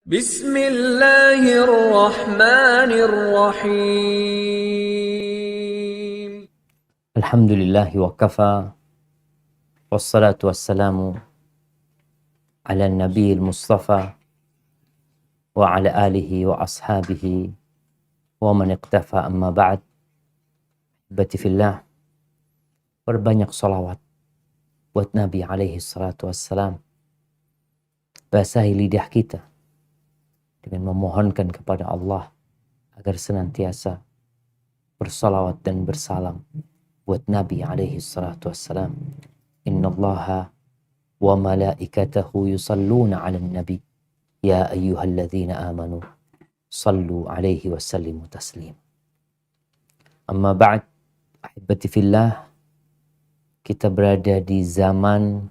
Bismillahirrahmanirrahim. Alhamdulillahi wa kafa, wassalatu wassalamu ala nabiyil mustafa wa ala alihi wa ashabihi wa man iqtafa, amma ba'd. Ahibati fillah, berbanyak salawat buat Nabi alaihi salatu wassalam. Basahi lidah kita dengan memohonkan kepada Allah agar senantiasa bersalawat dan bersalam buat Nabi alaihi salatu wassalam. Innallaha wa malaikatahu yusalluna 'alan nabi ya ayyuhalladzina amanu sallu 'alaihi wa sallimu taslima. Amma ba'd, ahibati fillah, kita berada di zaman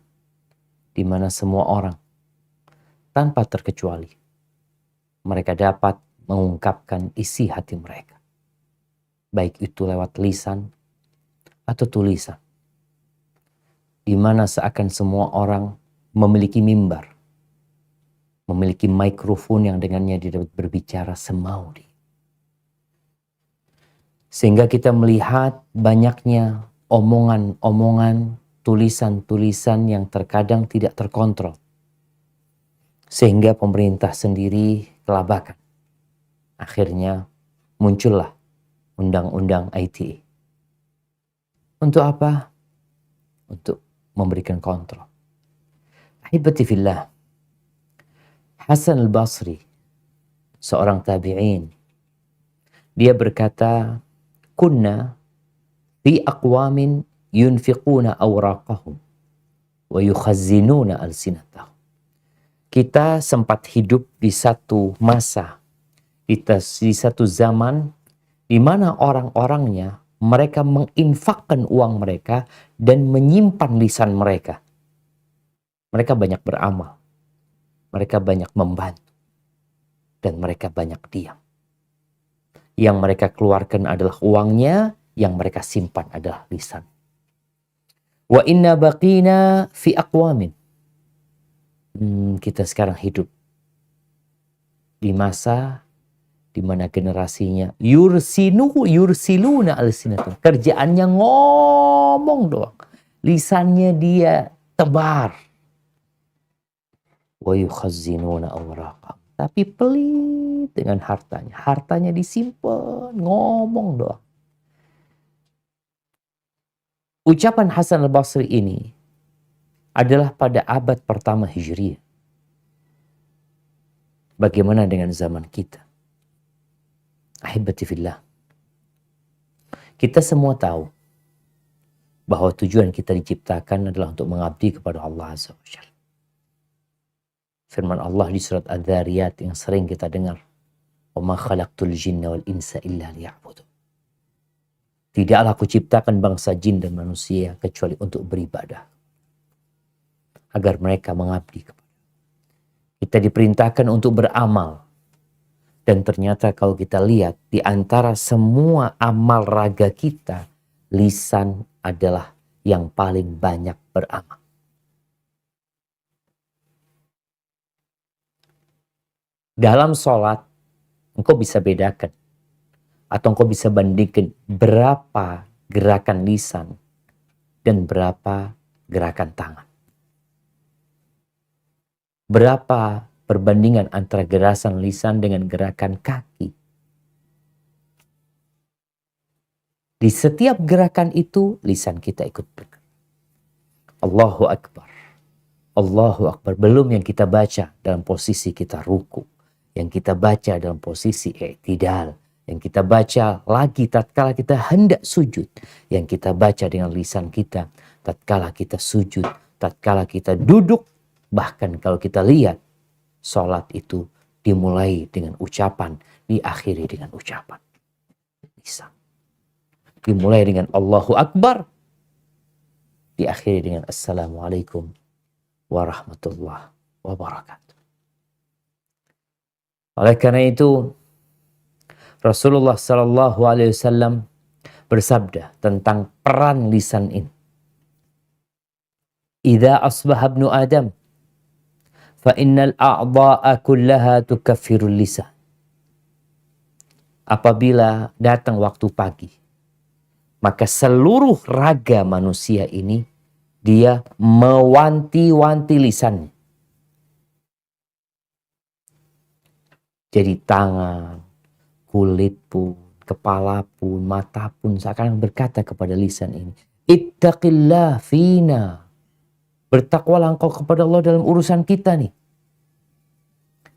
di mana semua orang tanpa terkecuali mereka dapat mengungkapkan isi hati mereka, baik itu lewat lisan atau tulisan, di mana seakan semua orang memiliki mimbar, memiliki mikrofon yang dengannya dia dapat berbicara semau dia. Sehingga kita melihat banyaknya omongan-omongan, tulisan-tulisan yang terkadang tidak terkontrol. Sehingga pemerintah sendiri kelabakan. Akhirnya muncullah undang-undang ITE. Untuk apa? Untuk memberikan kontrol. Ahibati fillah, Hasan al-Basri, seorang tabi'in, dia berkata, kunna fi aqwamin yunfiquna awraqahum wa yukhazzinuna alsinatahum. Kita sempat hidup di satu masa, di satu zaman di mana orang-orangnya mereka menginfakkan uang mereka dan menyimpan lisan mereka. Mereka banyak beramal, mereka banyak membantu, dan mereka banyak diam. Yang mereka keluarkan adalah uangnya, yang mereka simpan adalah lisan. Wa inna baqina fi aqwamin. Kita sekarang hidup di masa di mana generasinya yursiluna alsinatum. Kerjaannya ngomong doang. Lisannya dia tebar. Wa yukhazzinuna awraqahum. Tapi pelit dengan hartanya. Hartanya disimpan, ngomong doang. Ucapan Hasan al-Basri ini adalah pada abad pertama Hijriah. Bagaimana dengan zaman kita? Ahibati fillah, kita semua tahu bahwa tujuan kita diciptakan adalah untuk mengabdi kepada Allah Azza wa Jalla. Firman Allah di surat Adz-Dzariyat yang sering kita dengar, "Wa ma khalaqtul jinna wal insa illa liya'budun." Tidaklah aku ciptakan bangsa jin dan manusia kecuali untuk beribadah, agar mereka mengabdi kepada. Kita diperintahkan untuk beramal. Dan ternyata kalau kita lihat di antara semua amal raga kita, lisan adalah yang paling banyak beramal. Dalam sholat, engkau bisa bedakan atau engkau bisa bandingkan berapa gerakan lisan dan berapa gerakan tangan. Berapa perbandingan antara gerakan lisan dengan gerakan kaki. Di setiap gerakan itu, lisan kita ikut bergerak. Allahu Akbar. Allahu Akbar. Belum yang kita baca dalam posisi kita ruku. Yang kita baca dalam posisi i'tidal. Yang kita baca lagi tatkala kita hendak sujud. Yang kita baca dengan lisan kita tatkala kita sujud. Tatkala kita duduk. Bahkan kalau kita lihat, sholat itu dimulai dengan ucapan, diakhiri dengan ucapan. Bisa. Dimulai dengan Allahu Akbar, diakhiri dengan Assalamualaikum warahmatullahi wabarakatuh. Oleh karena itu, Rasulullah SAW bersabda tentang peran lisan ini. Idza asbaha ibnu Adam Fa innal a'dha'a kullaha tukaffirul lisan. Apabila datang waktu pagi, maka seluruh raga manusia ini dia mewanti-wanti lisannya. Jadi tangan, kulit pun, kepala pun, mata pun seakan berkata kepada lisan ini, ittaqillah fina. Bertakwalah engkau kepada Allah dalam urusan kita nih.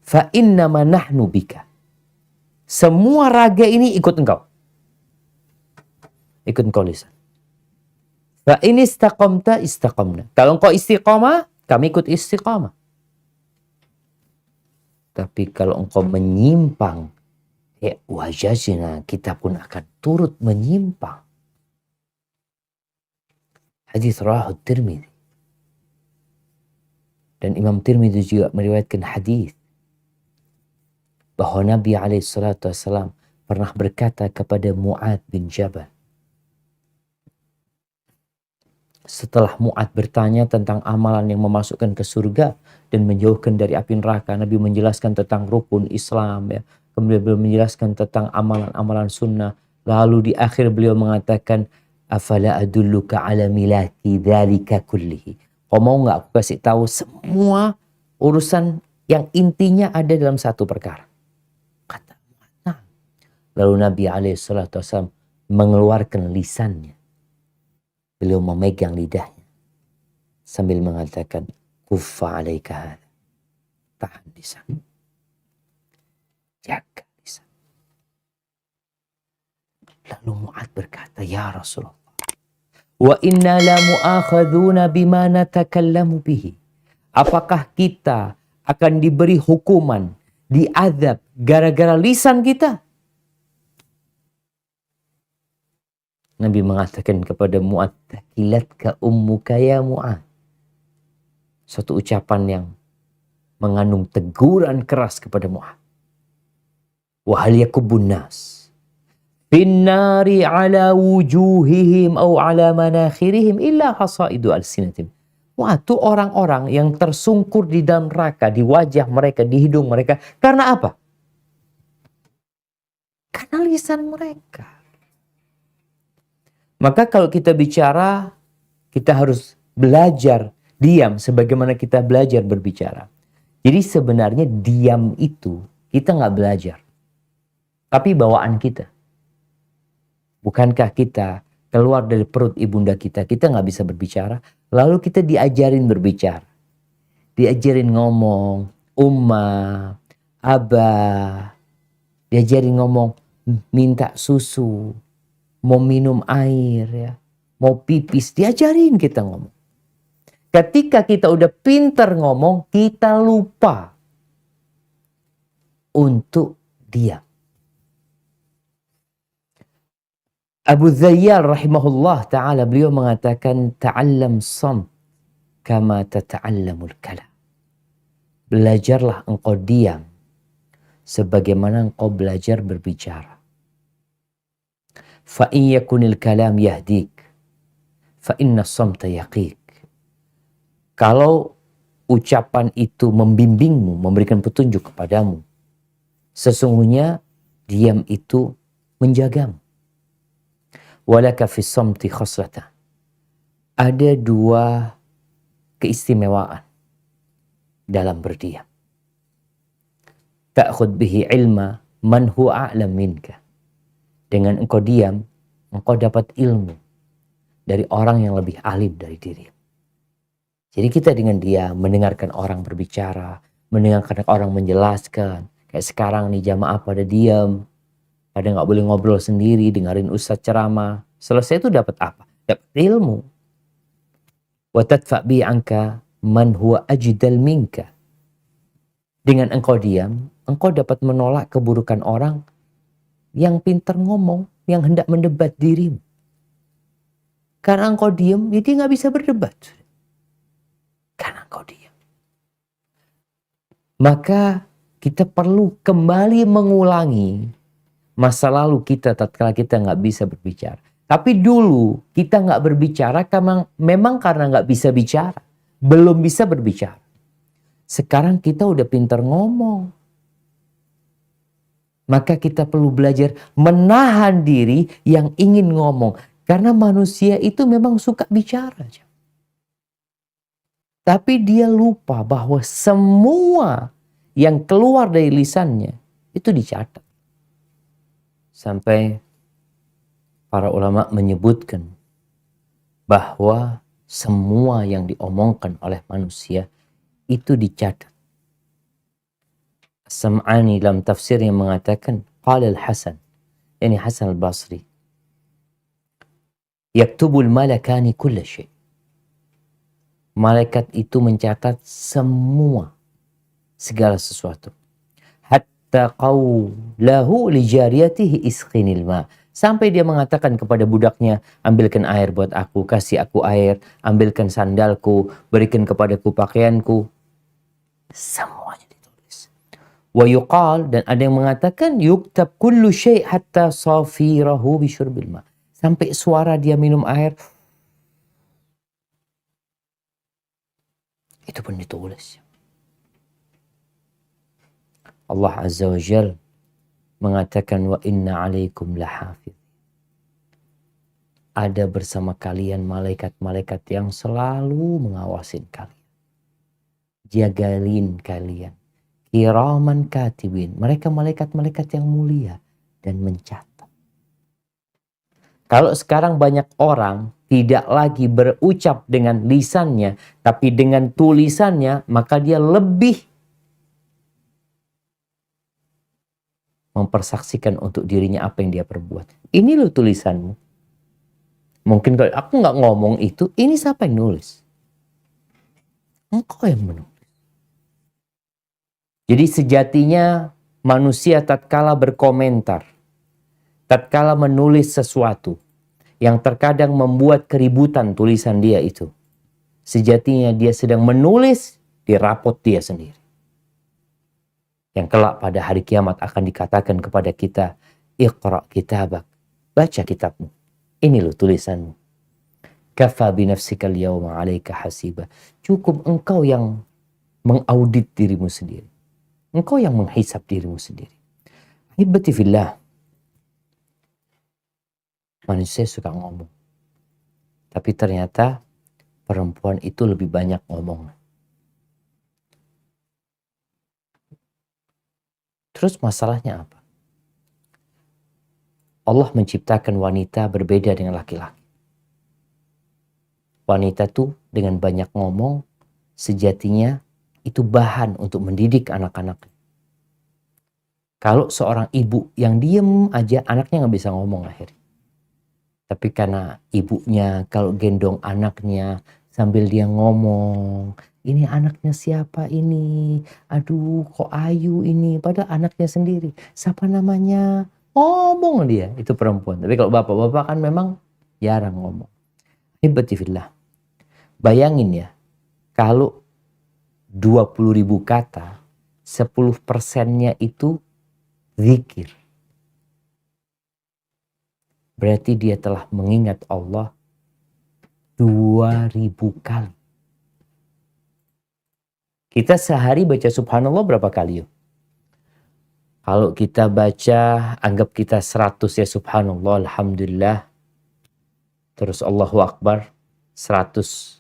Fa innama nahnu bika. Semua raga ini ikut engkau. Ikut engkau lisan. Fa in istaqamta istaqamna. Kalau engkau istiqamah, kami ikut istiqamah. Tapi kalau engkau menyimpang, ya wajajna, kita pun akan turut menyimpang. Hadis rawahu Tirmidzi. Dan Imam Tirmidzi juga meriwayatkan hadis bahwa Nabi SAW pernah berkata kepada Mu'adz bin Jabal. Setelah Mu'adz bertanya tentang amalan yang memasukkan ke surga dan menjauhkan dari api neraka, Nabi menjelaskan tentang rukun Islam, ya. Kemudian beliau menjelaskan tentang amalan-amalan sunnah. Lalu di akhir beliau mengatakan, afala adulluka ala milaki dzalika kullihi. Kau mau nggak aku kasih tahu semua urusan yang intinya ada dalam satu perkara? Kata, nah. Lalu Nabi SAW mengeluarkan lisannya. Beliau memegang lidahnya sambil mengatakan, kuffa alaika hadha. Tahan lisan. Jaga lisan. Lalu Mu'adz berkata, ya Rasulullah, wa inna la mu'akhaduna bima natakallamu bihi. Apakah kita akan diberi hukuman, diazab gara-gara lisan kita? Nabi mengatakan kepada Mu'adz, takilatka ummuka ya Mu'adz. Suatu ucapan yang mengandung teguran keras kepada Mu'adz. Wa hal yakubun nas binnari ala wujuhihim au ala manakhirihim illa hasaidu alsinatim. Wah, itu orang-orang yang tersungkur di dalam neraka, di wajah mereka, di hidung mereka. Karena apa? Karena lisan mereka. Maka kalau kita bicara, kita harus belajar diam sebagaimana kita belajar berbicara. Jadi sebenarnya diam itu kita nggak belajar. Tapi bawaan kita. Bukankah kita keluar dari perut ibunda kita nggak bisa berbicara, lalu kita diajarin berbicara. Diajarin ngomong, umma, abah, diajarin ngomong, minta susu, mau minum air, ya, mau pipis, diajarin kita ngomong. Ketika kita udah pinter ngomong, kita lupa untuk diam. Abu Zayyal rahimahullah ta'ala, beliau mengatakan, ta'allam samt kama tata'allamul kalam. Belajarlah engkau diam sebagaimana engkau belajar berbicara. Fa in yakunil kalam yahdik fa inna samta yaqik. Kalau ucapan itu membimbingmu, memberikan petunjuk kepadamu, sesungguhnya diam itu menjagamu. Walaka fis samti khaslatan. Ada dua keistimewaan dalam berdiam. Ta'khud bihi ilma man huwa a'lam minka. Dengan engkau diam, engkau dapat ilmu dari orang yang lebih alim dari dirimu. Jadi kita dengan diam mendengarkan orang berbicara, mendengarkan orang menjelaskan. Kayak sekarang nih jamaah pada diam. Pada nggak boleh ngobrol sendiri, dengerin ustadz ceramah. Selesai itu dapat apa? Dapat ilmu. Wa tadfa bi anka man huwa ajdal minka. Dengan engkau diam, engkau dapat menolak keburukan orang yang pintar ngomong, yang hendak mendebat dirimu. Karena engkau diam, ya dia nggak bisa berdebat. Karena engkau diam. Maka kita perlu kembali mengulangi masa lalu kita tatkala kita nggak bisa berbicara. Tapi dulu kita nggak berbicara memang karena nggak bisa bicara. Belum bisa berbicara. Sekarang kita udah pintar ngomong. Maka kita perlu belajar menahan diri yang ingin ngomong. Karena manusia itu memang suka bicara. Tapi dia lupa bahwa semua yang keluar dari lisannya itu dicatat. Sampai para ulama menyebutkan bahwa semua yang diomongkan oleh manusia itu dicatat. Sam'ani dalam tafsir yang mengatakan qala al-Hasan, yani Hasan al-Basri, yaktubul malakani kulla syai'. Malaikat itu mencatat semua, segala sesuatu. Hatta qawlahu li jariyatihi isqinil ma'. Sampai dia mengatakan kepada budaknya, ambilkan air buat aku, kasih aku air, ambilkan sandalku, berikan kepadaku pakaianku. Semuanya ditulis. Wa yuqal, dan ada yang mengatakan yuktab kullu syai' hatta safirahu bisyurbil ma'. Sampai suara dia minum air, itu pun ditulis. Allah Azza wa Jal mengatakan wa inna alaikum lahafidh. Ada bersama kalian malaikat-malaikat yang selalu mengawasin kalian. Jagain kalian. Kiraman katibin. Mereka malaikat-malaikat yang mulia dan mencatat. Kalau sekarang banyak orang tidak lagi berucap dengan lisannya, tapi dengan tulisannya, maka dia lebih mempersaksikan untuk dirinya apa yang dia perbuat. Ini loh tulisanmu. Mungkin kalau aku nggak ngomong itu, ini siapa yang nulis? Engkau yang menulis. Jadi sejatinya manusia tatkala berkomentar, tatkala menulis sesuatu yang terkadang membuat keributan tulisan dia itu, sejatinya dia sedang menulis di rapot dia sendiri. Yang kelak pada hari kiamat akan dikatakan kepada kita, Iqra kitabak, baca kitabmu. Ini loh tulisanmu. Kafa binafsika al-yawma 'alaika hasiba. Cukup engkau yang mengaudit dirimu sendiri. Engkau yang menghisap dirimu sendiri. Hibati fillah. Manusia suka ngomong. Tapi ternyata perempuan itu lebih banyak ngomong. Terus masalahnya apa? Allah menciptakan wanita berbeda dengan laki-laki. Wanita tuh dengan banyak ngomong, sejatinya itu bahan untuk mendidik anak-anak. Kalau seorang ibu yang diem aja, anaknya nggak bisa ngomong akhirnya. Tapi karena ibunya kalau gendong anaknya sambil dia ngomong, ini anaknya siapa ini? Aduh kok Ayu ini? Padahal anaknya sendiri. Siapa namanya? Ngomong dia, itu perempuan. Tapi kalau bapak-bapak kan memang jarang ngomong. Hibati fillah. Bayangin ya, kalau 20.000 kata, 10%-nya itu zikir. Berarti dia telah mengingat Allah 2.000 kali. Kita sehari baca subhanallah berapa kali yuk? Kalau kita baca, anggap kita 100 ya subhanallah, alhamdulillah. Terus Allahu Akbar, 100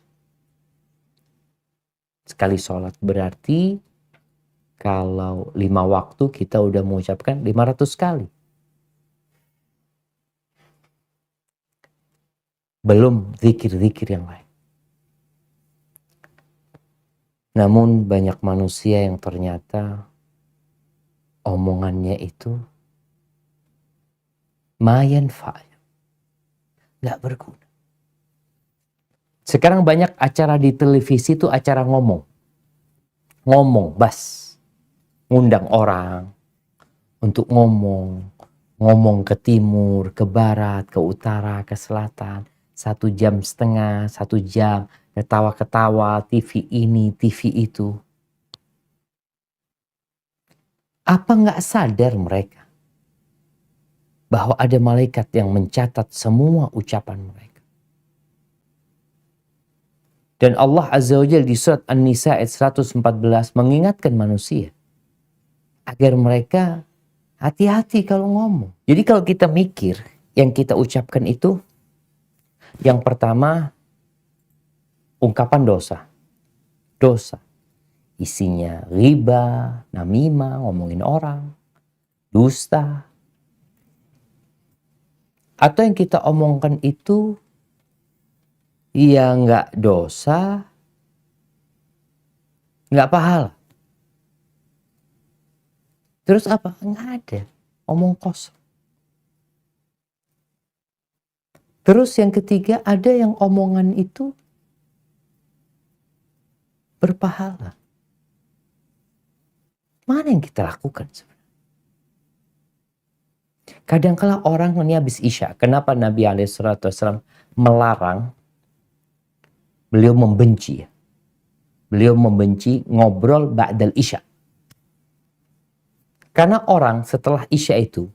sekali sholat. Berarti kalau 5 waktu kita udah mengucapkan 500 kali. Belum zikir-zikir yang lain. Namun banyak manusia yang ternyata omongannya itu mayan fa'ya, gak berguna. Sekarang banyak acara di televisi itu acara ngomong. Ngomong, bas. Ngundang orang untuk ngomong. Ngomong ke timur, ke barat, ke utara, ke selatan. 1,5 jam, 1 jam. Ketawa-ketawa, TV ini, TV itu. Apa nggak sadar mereka bahwa ada malaikat yang mencatat semua ucapan mereka? Dan Allah Azza wa Jalla di surat An-Nisa ayat 114 mengingatkan manusia agar mereka hati-hati kalau ngomong. Jadi kalau kita mikir, yang kita ucapkan itu yang pertama ungkapan dosa. Dosa. Isinya riba, namimah, ngomongin orang, dusta. Atau yang kita omongkan itu ya nggak dosa, nggak pahala. Terus apa? Nggak ada. Omong kosong. Terus yang ketiga, ada yang omongan itu berpahala. Mana yang kita lakukan sebenarnya? Kadangkala orang ini habis Isya. Kenapa Nabi SAW melarang? Beliau membenci. Beliau membenci ngobrol ba'dal Isya. Karena orang setelah Isya itu,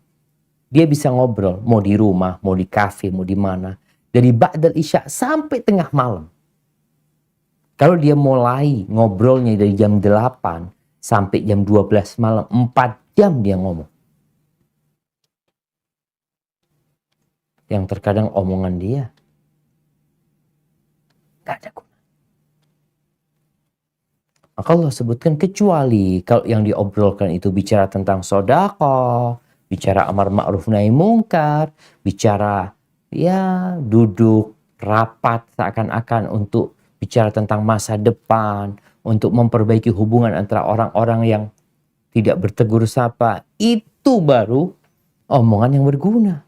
dia bisa ngobrol. Mau di rumah, mau di kafe, mau di mana. Dari ba'dal Isya sampai tengah malam. Kalau dia mulai ngobrolnya dari jam 8 sampai jam 12 malam, 4 jam dia ngomong. Yang terkadang omongan dia gak ada guna. Maka Allah sebutkan kecuali kalau yang diobrolkan itu bicara tentang sedekah, bicara amar ma'ruf nahi mungkar, bicara ya duduk rapat seakan-akan untuk bicara tentang masa depan, untuk memperbaiki hubungan antara orang-orang yang tidak bertegur sapa, itu baru omongan yang berguna.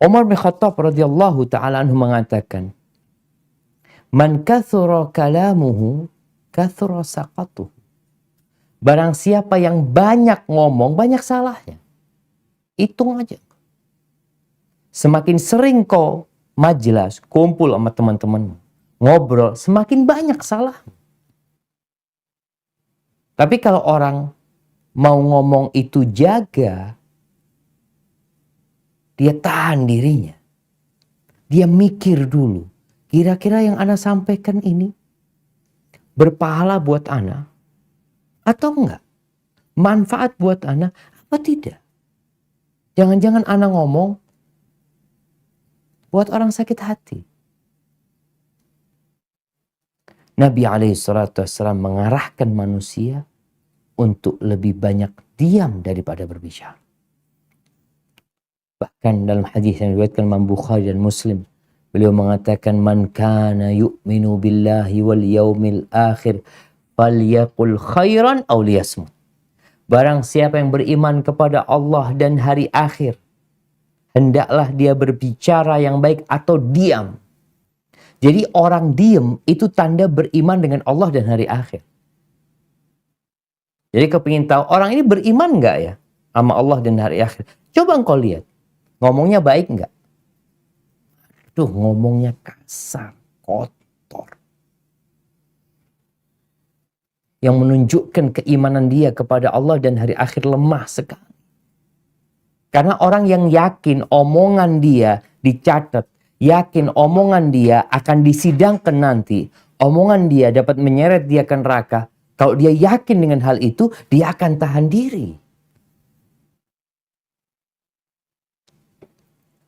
Umar bin Khattab radhiyallahu ta'ala anhu mengatakan, "Man kathura kalamuhu, kathura saqatuhu." Barang siapa yang banyak ngomong, banyak salahnya. Hitung aja. Semakin sering kau majelis, kumpul sama teman-teman, ngobrol, semakin banyak salah. Tapi kalau orang mau ngomong itu jaga, dia tahan dirinya. Dia mikir dulu. Kira-kira yang ana sampaikan ini berpahala buat ana atau enggak? Manfaat buat ana apa tidak? Jangan-jangan ana ngomong buat orang sakit hati. Nabi SAW mengarahkan manusia untuk lebih banyak diam daripada berbicara. Bahkan dalam hadis yang diriwayatkan Imam Bukhari dan Muslim, beliau mengatakan, "Man kana yu'minu billahi wal yaumil akhir falyaqul khairan aw liyasmut." Barang siapa yang beriman kepada Allah dan hari akhir, hendaklah dia berbicara yang baik atau diam. Jadi orang diam itu tanda beriman dengan Allah dan hari akhir. Jadi kepingin tahu orang ini beriman nggak ya sama Allah dan hari akhir? Coba engkau lihat. Ngomongnya baik nggak? Tuh ngomongnya kasar, kotor. Yang menunjukkan keimanan dia kepada Allah dan hari akhir lemah sekali. Karena orang yang yakin omongan dia dicatat, yakin omongan dia akan disidangkan nanti, omongan dia dapat menyeret dia ke neraka. Kalau dia yakin dengan hal itu, dia akan tahan diri.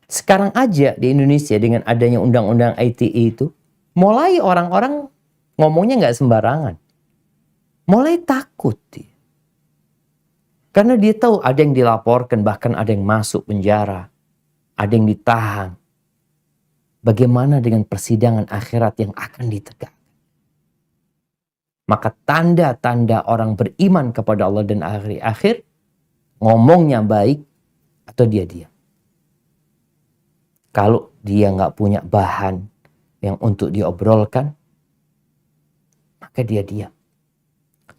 Sekarang aja di Indonesia dengan adanya undang-undang ITE itu, mulai orang-orang ngomongnya nggak sembarangan. Mulai takut dia. Karena dia tahu ada yang dilaporkan, bahkan ada yang masuk penjara. Ada yang ditahan. Bagaimana dengan persidangan akhirat yang akan ditegakkan? Maka tanda-tanda orang beriman kepada Allah dan hari akhir, ngomongnya baik atau dia diam. Kalau dia nggak punya bahan yang untuk diobrolkan, maka dia diam.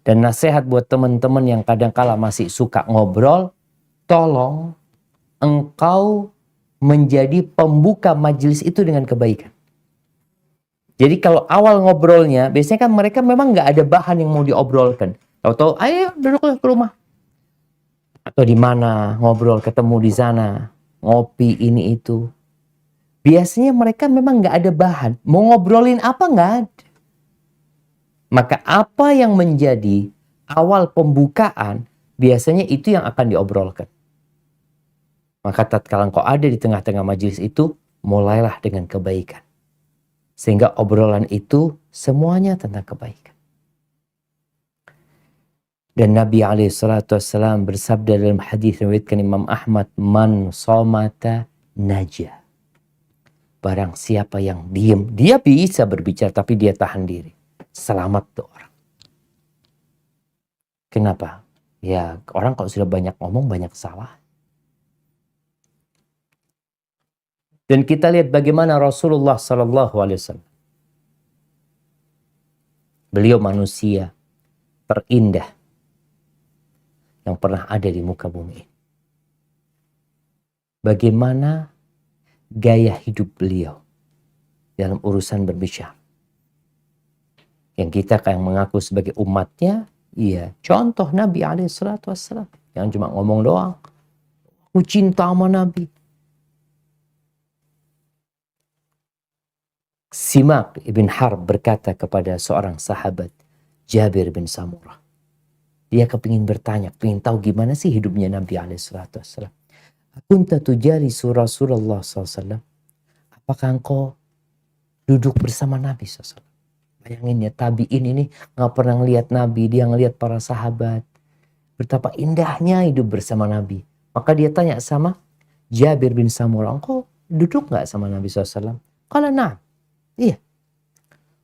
Dan nasihat buat teman-teman yang kadang-kala masih suka ngobrol, tolong engkau menjadi pembuka majelis itu dengan kebaikan. Jadi kalau awal ngobrolnya, biasanya kan mereka memang nggak ada bahan yang mau diobrolkan. Tahu-tahu, ayo duduk ke rumah. Atau di mana ngobrol, ketemu di sana, ngopi ini itu. biasanya mereka memang nggak ada bahan. Mau ngobrolin apa nggak ada. Maka apa yang menjadi awal pembukaan, biasanya itu yang akan diobrolkan. Maka tatkala engkau ada di tengah-tengah majelis itu, mulailah dengan kebaikan. Sehingga obrolan itu semuanya tentang kebaikan. Dan Nabi SAW bersabda dalam hadis yang diriwayatkan Imam Ahmad, "Man somata najah." Barang siapa yang diam, dia bisa berbicara tapi dia tahan diri. Selamat tuh orang. Kenapa? Ya orang kalau sudah banyak ngomong banyak salah. Dan kita lihat bagaimana Rasulullah SAW. Beliau manusia terindah yang pernah ada di muka bumi. Bagaimana gaya hidup beliau dalam urusan berbicara. Yang kita yang mengaku sebagai umatnya, iya, contoh Nabi SAW. Yang cuma ngomong doang. Aku cinta sama Nabi. Simak ibn Harb berkata kepada seorang sahabat, Jabir bin Samurah. Dia kepingin bertanya, kepingin tahu gimana sih hidupnya Nabi SAW. Kunta tujalisu Rasulullah SAW. Apakah engkau duduk bersama Nabi SAW? Bayangin ya, tabi'in ini gak pernah ngelihat Nabi, dia ngelihat para sahabat. Betapa indahnya hidup bersama Nabi. Maka dia tanya sama Jabir bin Samurah, engkau duduk gak sama Nabi SAW? Qala na'am. Iya.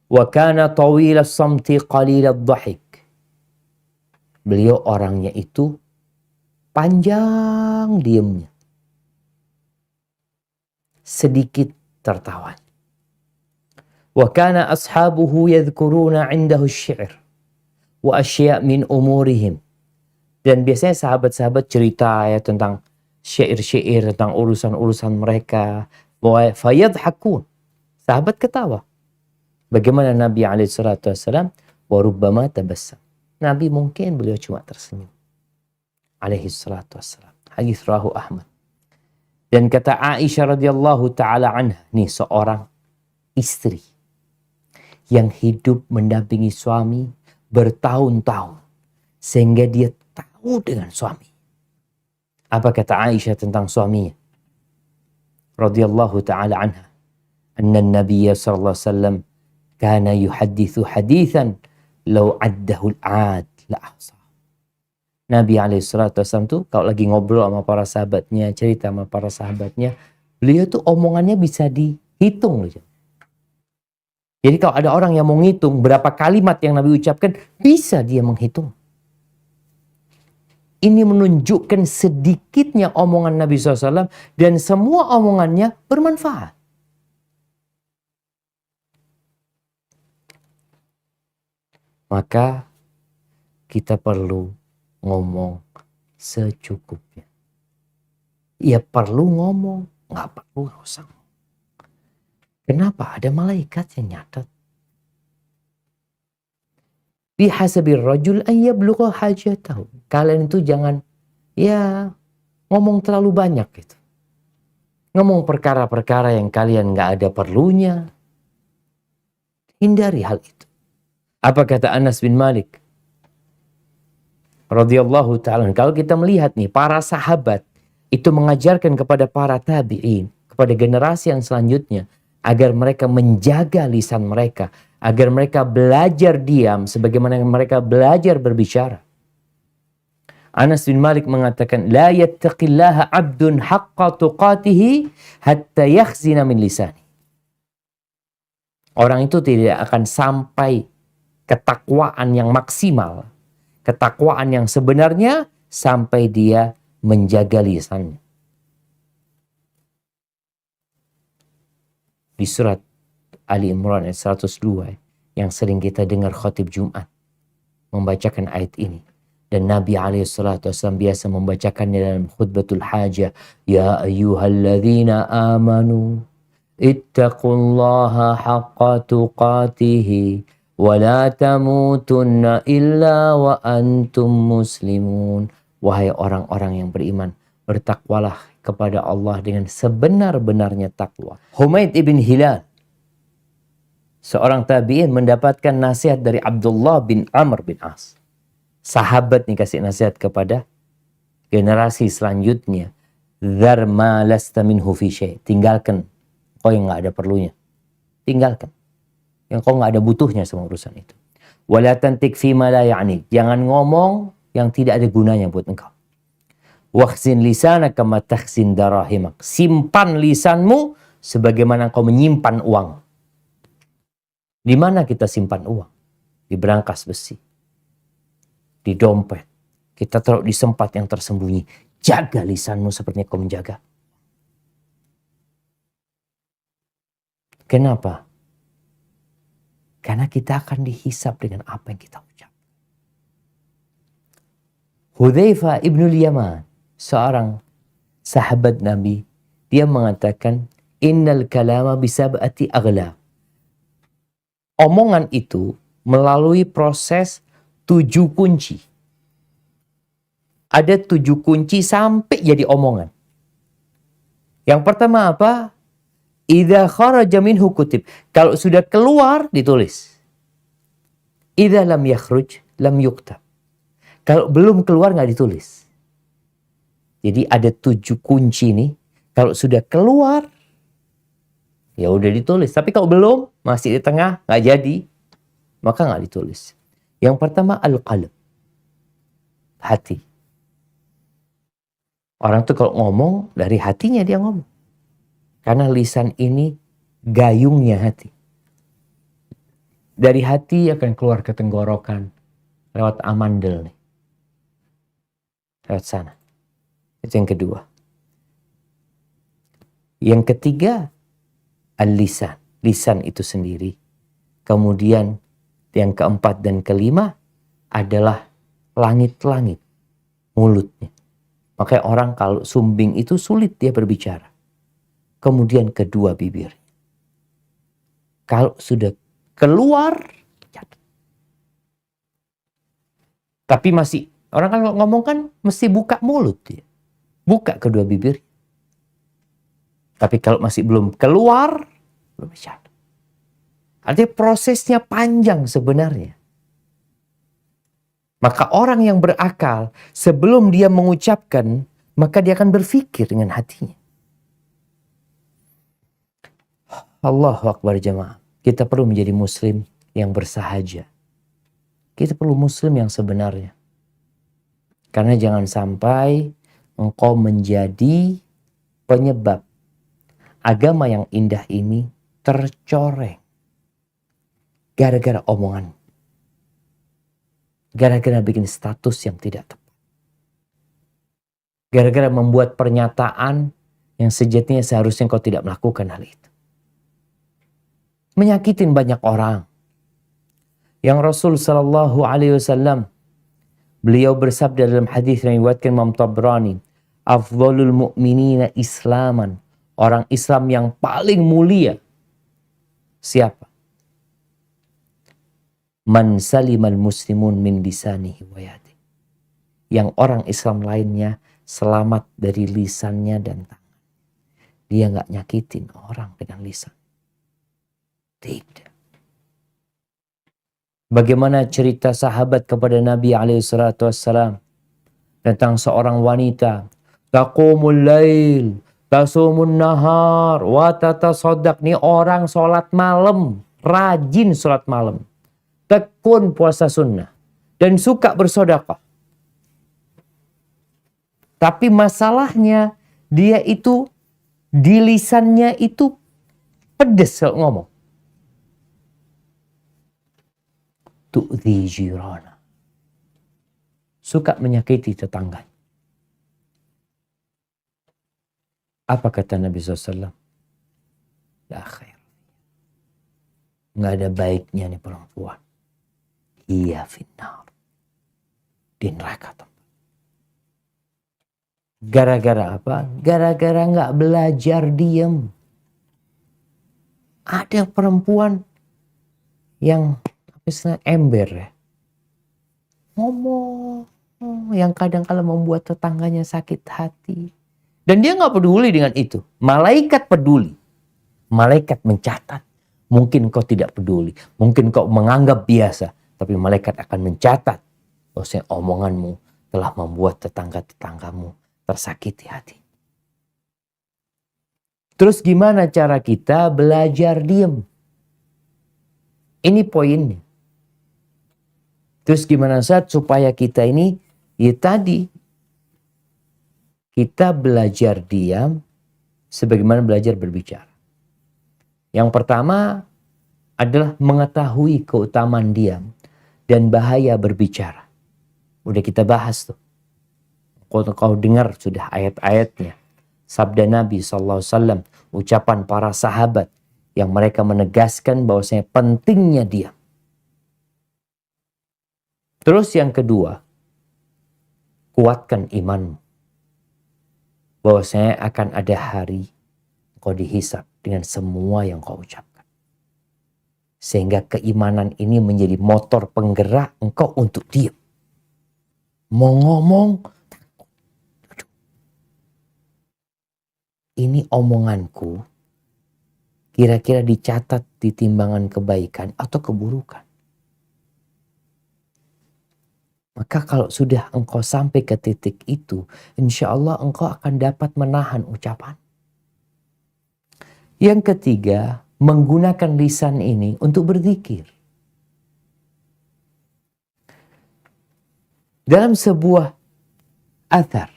Wa kana tawila samti qalila dhahik. Beliau orangnya itu panjang diamnya. Sedikit tertawa. Wa kana ashabuhu yadhkuruna 'indahu asy-syi'r wa asya' min umurihim. Dan biasanya sahabat-sahabat cerita ya tentang syair-syair, tentang urusan-urusan mereka. Wa fayadhakun. Sahabat ketawa. Bagaimana Nabi SAW? Wa rubbama tabassam. Nabi mungkin beliau cuma tersenyum. Alaihi salatu wassalam. Hadis rawahu Ahmad. Dan kata Aisyah radhiyallahu taala anha, nih seorang istri yang hidup mendampingi suami bertahun-tahun sehingga dia tahu dengan suami. Apa kata Aisyah tentang suaminya? Radhiyallahu taala anha, anna Nabi sallallahu alaihi wasallam kana yuhadditsu haditsan law addahu al-'ad la ahsa. Nabi SAW tuh kalau lagi ngobrol sama para sahabatnya, cerita sama para sahabatnya, beliau tuh omongannya bisa dihitung loh. Jadi kalau ada orang yang mau ngitung berapa kalimat yang Nabi ucapkan, bisa dia menghitung. Ini menunjukkan sedikitnya omongan Nabi SAW dan semua omongannya bermanfaat. Maka kita perlu ngomong secukupnya. Ya perlu ngomong, nggak perlu nggak usah. Kenapa? Ada malaikat yang nyatat. Bihasabir rajul an yablugha hajatahu. Kalian itu jangan ya ngomong terlalu banyak gitu. Ngomong perkara-perkara yang kalian nggak ada perlunya. Hindari hal itu. Apa kata Anas bin Malik radhiyallahu ta'ala, kalau kita melihat nih para sahabat itu mengajarkan kepada para tabi'in, kepada generasi yang selanjutnya agar mereka menjaga lisan mereka, agar mereka belajar diam sebagaimana mereka belajar berbicara. Anas bin Malik mengatakan, la yattaqillaha 'abdun haqqa tuqatihi hatta yakhzina min lisani. Orang itu tidak akan sampai ketakwaan yang maksimal, ketakwaan yang sebenarnya sampai dia menjaga lisannya. Di surat Ali Imran ayat 102 yang sering kita dengar khatib Jumat membacakan ayat ini. Dan Nabi SAW biasa membacakannya dalam khutbatul hajah. Ya ayyuhalladzina amanu ittaqullaha haqqa tuqatihi wa la tamutunna illa wa antum muslimun. Wahai orang-orang yang beriman, bertakwalah kepada Allah dengan sebenar-benarnya takwa. Humaid ibn Hilal, seorang tabi'in, mendapatkan nasihat dari Abdullah bin Amr bin As. Sahabat nih kasih nasihat kepada generasi selanjutnya. Dzar ma lasta minhu fi syai'. Tinggalkan kau yang nggak ada perlunya. Tinggalkan yang kau nggak ada butuhnya sama urusan itu. Wala tantik fi ma la ya'ni. Jangan ngomong yang tidak ada gunanya buat engkau. Wakhzin lisanaka ma takhzin darahimak. Simpan lisanmu sebagaimana kau menyimpan uang. Di mana kita simpan uang? Di berangkas besi. Di dompet. Kita taruh di tempat yang tersembunyi. Jaga lisanmu seperti kau menjaga. Kenapa? Karena kita akan dihisap dengan apa yang kita ucap. Hudzaifah ibnul Yaman, seorang sahabat Nabi, dia mengatakan, innal kalama bisab'ati aghlaq. Omongan itu melalui proses 7 kunci. Ada 7 kunci sampai jadi omongan. Yang pertama apa? Idza kharaja minhu kutib. Kalau sudah keluar, ditulis. Idza lam yakhruj, lam yuktab. Kalau belum keluar, nggak ditulis. Jadi ada 7 kunci nih. Kalau sudah keluar, ya udah ditulis. Tapi kalau belum, masih di tengah, nggak jadi, maka nggak ditulis. Yang pertama al-qalb, hati. Orang tuh kalau ngomong dari hatinya dia ngomong. Karena lisan ini gayungnya hati. Dari hati akan keluar ke tenggorokan lewat amandel nih. Lewat sana. Itu yang kedua. Yang ketiga al-lisan. Lisan itu sendiri. Kemudian yang keempat dan kelima adalah langit-langit. Mulutnya. Makanya orang kalau sumbing itu sulit dia berbicara. Kemudian kedua bibir. Kalau sudah keluar, tapi masih, orang kan ngomong kan mesti buka mulut dia. Buka kedua bibir. Tapi kalau masih belum keluar, belum bicara. Artinya prosesnya panjang sebenarnya. Maka orang yang berakal, sebelum dia mengucapkan, maka dia akan berpikir dengan hatinya. Allahu Akbar jamaah. Kita perlu menjadi muslim yang bersahaja. Kita perlu muslim yang sebenarnya. Karena jangan sampai engkau menjadi penyebab agama yang indah ini tercoreng. Gara-gara omongan. Gara-gara bikin status yang tidak tepat. Gara-gara membuat pernyataan yang sejatinya seharusnya kau tidak melakukan hal itu. Menyakitin banyak orang. Yang Rasul Sallallahu Alaihi Wasallam, beliau bersabda dalam hadis yang diriwayatkan Imam Tabrani, afdhalul mu'minina islaman. Orang Islam yang paling mulia. Siapa? Man salimal muslimun min lisanihi wa yadihi. Yang orang Islam lainnya selamat dari lisannya dan tangan. Dia nggak nyakitin orang dengan lisan. Tidak. Bagaimana cerita sahabat kepada Nabi SAW tentang seorang wanita. Taqumul lail, tasumun nahar, wa tatasaddaq. Ini orang sholat malam, rajin sholat malam. Tekun puasa sunnah. Dan suka bersedekah. Tapi masalahnya dia itu di lisannya itu pedes kalau ngomong. Tu'dhi jirana. Suka menyakiti tetangga. Apa kata Nabi SAW? La khair. Nggak ada baiknya nih perempuan. Iya finnar. Di neraka tempat. Gara-gara apa? Gara-gara nggak belajar diem. Ada perempuan yang misalnya ember ya. Ngomong yang kadang-kadang membuat tetangganya sakit hati. Dan dia nggak peduli dengan itu. Malaikat peduli. Malaikat mencatat. Mungkin kau tidak peduli. Mungkin kau menganggap biasa. Tapi malaikat akan mencatat bahwasanya omonganmu telah membuat tetangga-tetanggamu tersakiti hati. Terus gimana cara kita belajar diam? Ini poinnya. Terus gimana saat supaya kita ini, ya tadi, kita belajar diam sebagaimana belajar berbicara. Yang pertama adalah mengetahui keutamaan diam dan bahaya berbicara. Udah kita bahas tuh. Kau dengar sudah ayat-ayatnya. Sabda Nabi SAW, ucapan para sahabat yang mereka menegaskan bahwasanya pentingnya diam. Terus yang kedua, kuatkan imanmu. Bahwasanya akan ada hari kau dihisab dengan semua yang kau ucapkan. Sehingga keimanan ini menjadi motor penggerak engkau untuk diam. Mau ngomong, ini omonganku kira-kira dicatat di timbangan kebaikan atau keburukan. Maka kalau sudah engkau sampai ke titik itu, insya Allah engkau akan dapat menahan ucapan. Yang ketiga, menggunakan lisan ini untuk berzikir. Dalam sebuah athar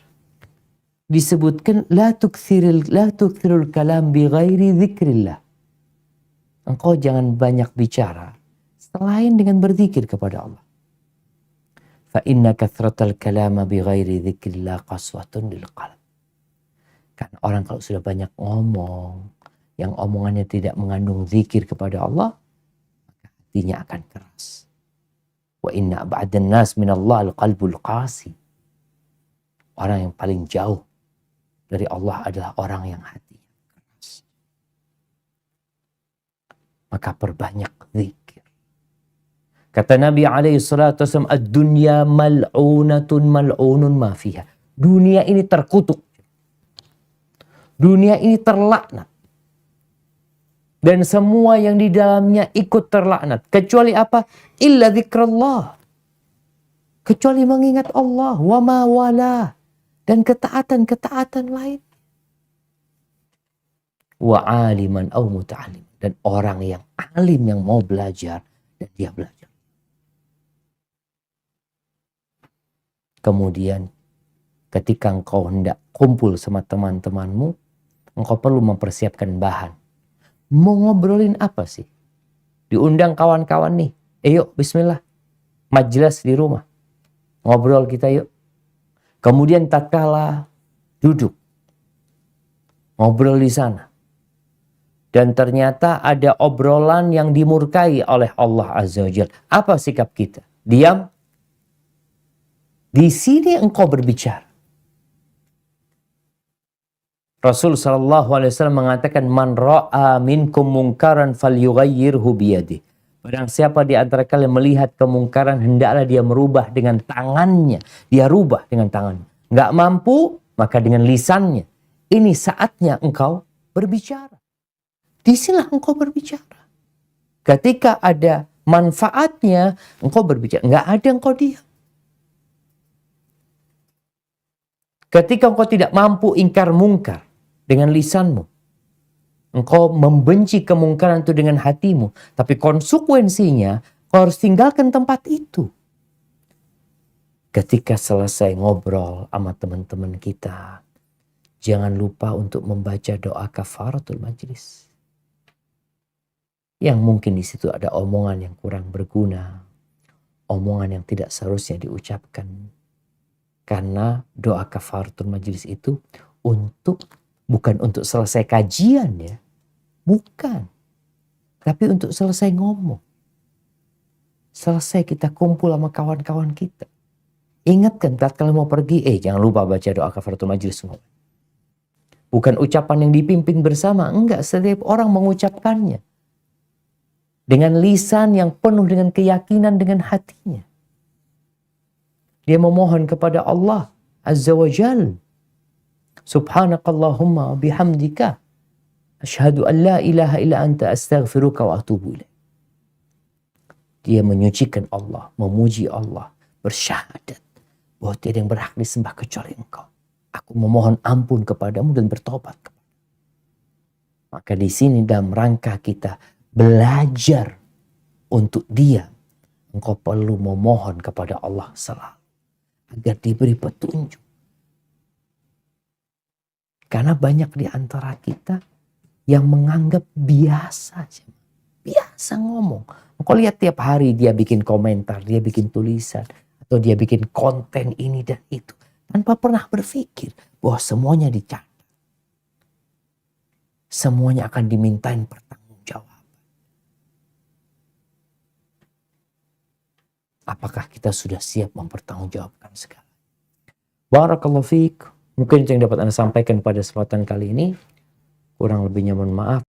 disebutkan la tukthirul kalam bi ghairi dzikrillah. Engkau jangan banyak bicara selain dengan berzikir kepada Allah. Fa inna kathratal kalama bi ghairi dzikrillah qaswatun lil qalb. Kan orang kalau sudah banyak ngomong, yang omongannya tidak mengandung zikir kepada Allah, maka hatinya akan keras. Wa inna ba'dan nas minallah al-qalbul qasi. Orang yang paling jauh dari Allah adalah orang yang hatinya keras. Maka perbanyak zikir. Kata Nabi SAW, ad-dunya mal'unatun mal'unun ma fiha. Dunia ini terkutuk. Dunia ini terlaknat. Dan semua yang di dalamnya ikut terlaknat. Kecuali apa? Illa zikrullah. Kecuali mengingat Allah. Wa ma wala. Dan ketaatan-ketaatan lain. Wa aliman au muta'alim. Dan orang yang alim yang mau belajar. Dan dia belajar. Kemudian ketika engkau hendak kumpul sama teman-temanmu, engkau perlu mempersiapkan bahan. Mau ngobrolin apa sih? Diundang kawan-kawan nih. Yuk bismillah. Majelis di rumah. Ngobrol kita yuk. Kemudian tatkala duduk. Ngobrol di sana. Dan ternyata ada obrolan yang dimurkai oleh Allah Azza wa Jalla. Apa sikap kita? Diam. Di sini engkau berbicara. Rasul SAW mengatakan, man ra'a minkum mungkaran falyughayyirhu biyadih. Barang siapa di antara kalian melihat kemungkaran, hendaklah dia merubah dengan tangannya. Dia rubah dengan tangannya. Nggak mampu, maka dengan lisannya. Ini saatnya engkau berbicara. Disinilah engkau berbicara. Ketika ada manfaatnya, engkau berbicara. Nggak ada engkau diam. Ketika engkau tidak mampu ingkar mungkar dengan lisanmu, engkau membenci kemungkaran itu dengan hatimu, tapi konsekuensinya kau harus tinggalkan tempat itu. Ketika selesai ngobrol sama teman-teman kita, jangan lupa untuk membaca doa kafaratul majlis. Yang mungkin di situ ada omongan yang kurang berguna, omongan yang tidak seharusnya diucapkan. Karena doa kafaratul majlis itu bukan untuk selesai kajian ya. Bukan. Tapi untuk selesai ngomong. Selesai kita kumpul sama kawan-kawan kita. Ingatkan kalau mau pergi, jangan lupa baca doa kafaratul majlis. Bukan ucapan yang dipimpin bersama. Enggak, setiap orang mengucapkannya. Dengan lisan yang penuh dengan keyakinan dengan hatinya. Dia memohon kepada Allah Azza wa Jal. Subhanakallahumma wa bihamdika asyhadu an la ilaha illa anta astaghfiruka wa atubu ilaik. Dia menyucikan Allah, memuji Allah, bersyahadat bahwa tiada yang berhak disembah kecuali Engkau. Aku memohon ampun kepadamu dan bertobat. Maka di sini dalam rangka kita belajar untuk dia, engkau perlu memohon kepada Allah selalu agar diberi petunjuk. Karena banyak di antara kita yang menganggap biasa aja. Biasa ngomong. Kau lihat tiap hari dia bikin komentar, dia bikin tulisan, atau dia bikin konten ini dan itu. Tanpa pernah berpikir bahwa semuanya dicatat. Semuanya akan dimintain pertanggungjawaban. Apakah kita sudah siap mempertanggungjawabkan segala? Barakallahu fiik. Mungkin itu yang dapat Anda sampaikan pada kesempatan kali ini. Kurang lebihnya mohon maaf.